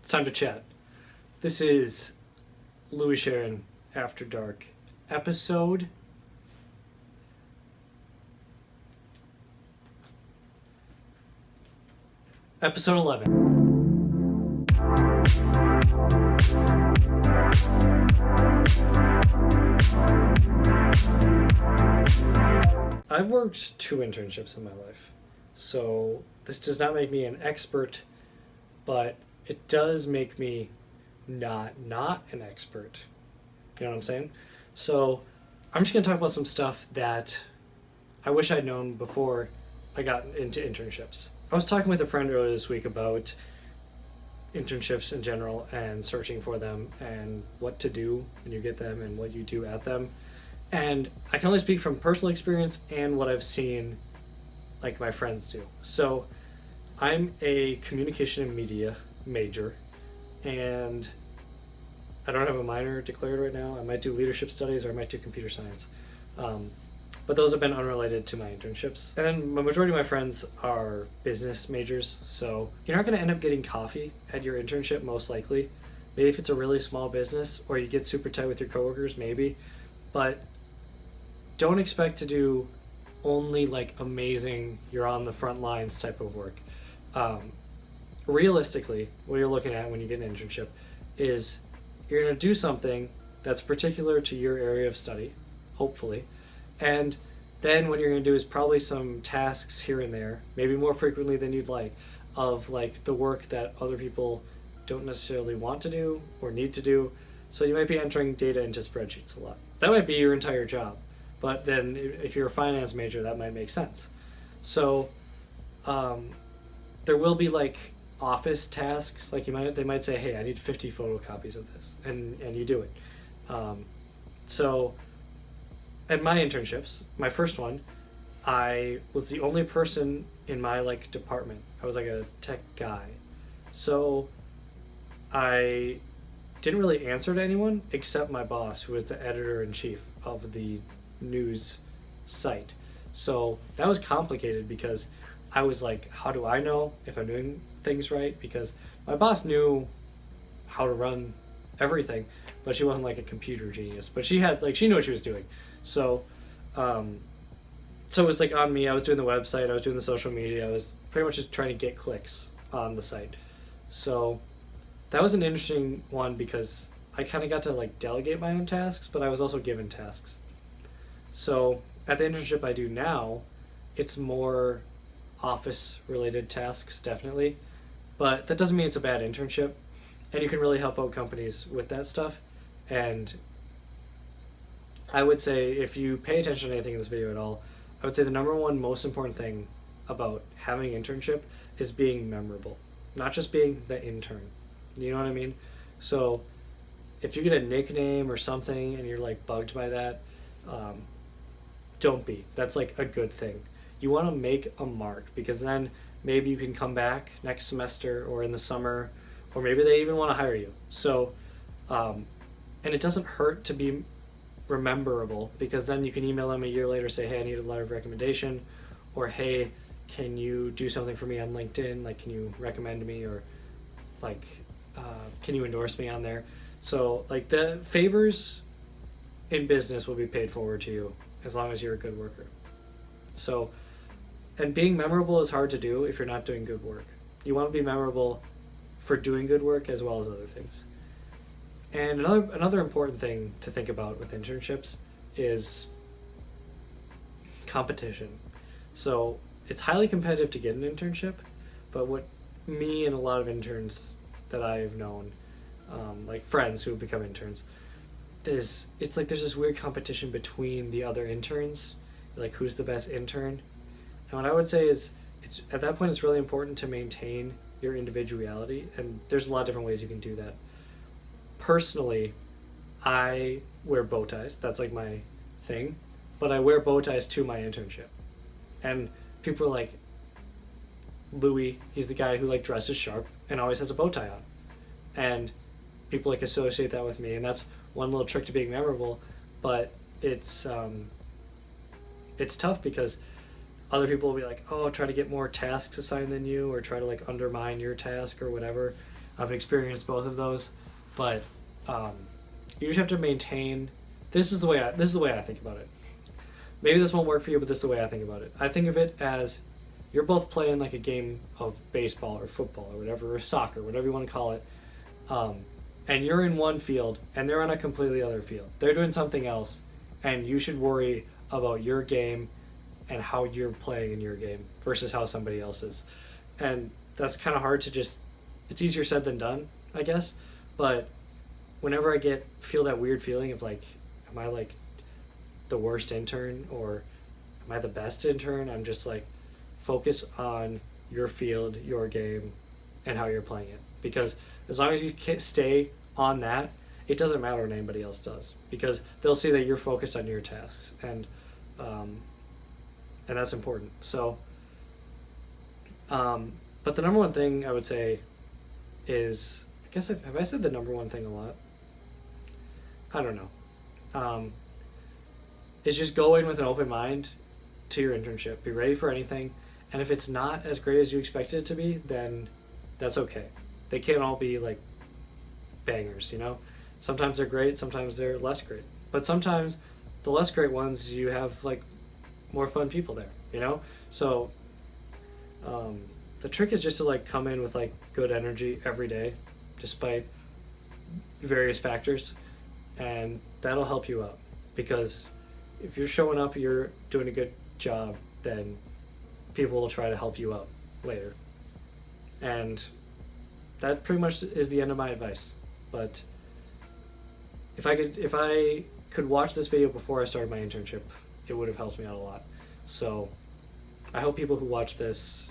It's time to chat. This is Louis Sharon After Dark, episode episode 11. I've worked 2 internships in my life, so this does not make me an expert, but it does make me not an expert. You know what I'm saying? So I'm just going to talk about some stuff that I wish I'd known before I got into internships. I was talking with a friend earlier this week about internships in general and searching for them and what to do when you get them and what you do at them. And I can only speak from personal experience and what I've seen like my friends do. So I'm a communication and media major, and I don't have a minor declared right now. I might do leadership studies or I might do computer science. But those have been unrelated to my internships. And then the majority of my friends are business majors, so you're not going to end up getting coffee at your internship, most likely. Maybe if it's a really small business or you get super tight with your coworkers, maybe. But don't expect to do only like amazing, you're on the front lines type of work. Realistically, what you're looking at when you get an internship is you're going to do something that's particular to your area of study, hopefully. And then what you're going to do is probably some tasks here and there, maybe more frequently than you'd like, of like the work that other people don't necessarily want to do or need to do. So you might be entering data into spreadsheets a lot. That might be your entire job. But then if you're a finance major, that might make sense. So there will be like office tasks, like they might say, hey, I need 50 photocopies of this, and you do it. So at my internships, my first one, I was the only person in my like department. I was like a tech guy. So I didn't really answer to anyone except my boss, who was the editor-in-chief of the news site. So that was complicated because I was like, how do I know if I'm doing things right? Because my boss knew how to run everything, but she wasn't like a computer genius. But she had she knew what she was doing. So so it was like on me. I was doing the website, I was doing the social media, I was pretty much just trying to get clicks on the site. So that was an interesting one because I kind of got to like delegate my own tasks, but I was also given tasks. So at the internship I do now, it's more office related tasks, definitely, but that doesn't mean it's a bad internship, and you can really help out companies with that stuff. And I would say if you pay attention to anything in this video at all, I would say the number one most important thing about having an internship is being memorable, not just being the intern. You know what I mean? So if you get a nickname or something and you're like bugged by that, don't be. That's like a good thing. You want to make a mark, because then maybe you can come back next semester or in the summer, or maybe they even want to hire you. So, and it doesn't hurt to be rememberable, because then you can email them a year later, say, hey, I need a letter of recommendation, or hey, can you do something for me on LinkedIn? Like, can you recommend me, or like, can you endorse me on there? So like the favors in business will be paid forward to you as long as you're a good worker. So, and being memorable is hard to do if you're not doing good work. You want to be memorable for doing good work as well as other things. And another important thing to think about with internships is competition. So it's highly competitive to get an internship, but what me and a lot of interns that I've known, like friends who have become interns, it's like there's this weird competition between the other interns, like who's the best intern. And what I would say is, it's at that point it's really important to maintain your individuality, and there's a lot of different ways you can do that. Personally, I wear bow ties. That's like my thing, but I wear bow ties to my internship, and people are like, Louis, he's the guy who like dresses sharp and always has a bow tie on, and people like associate that with me, and that's one little trick to being memorable. But it's tough because other people will be like, oh, try to get more tasks assigned than you, or try to like undermine your task or whatever. I've experienced both of those, but you just have to maintain. This is the way I think about it. Maybe this won't work for you, but this is the way I think about it. I think of it as you're both playing like a game of baseball or football or whatever, or soccer, whatever you want to call it. And you're in one field and they're on a completely other field. They're doing something else, and you should worry about your game and how you're playing in your game versus how somebody else is. And that's kind of hard to just, it's easier said than done, I guess. But whenever I feel that weird feeling of like, am I like the worst intern or am I the best intern? I'm just like, focus on your field, your game, and how you're playing it. Because as long as you stay on that, it doesn't matter what anybody else does, because they'll see that you're focused on your tasks, and that's important. So, but the number one thing I would say is, I guess have I said the number one thing a lot? I don't know. Is just go in with an open mind to your internship. Be ready for anything, and if it's not as great as you expected it to be, then that's okay. They can't all be like bangers, you know? Sometimes they're great, sometimes they're less great. But sometimes the less great ones, you have like more fun people there, you know? So the trick is just to like come in with like good energy every day, despite various factors, and that'll help you out. Because if you're showing up, you're doing a good job, then people will try to help you out later. And that pretty much is the end of my advice. But if I could watch this video before I started my internship, it would have helped me out a lot. So I hope people who watch this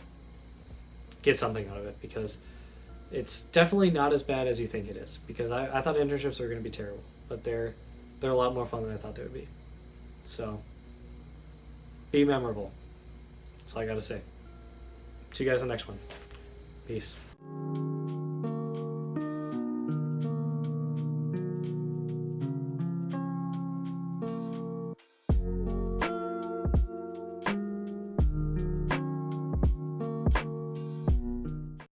get something out of it, because it's definitely not as bad as you think it is. Because I thought internships were going to be terrible, but they're a lot more fun than I thought they would be. So be memorable. That's all I got to say. See you guys on the next one. Peace.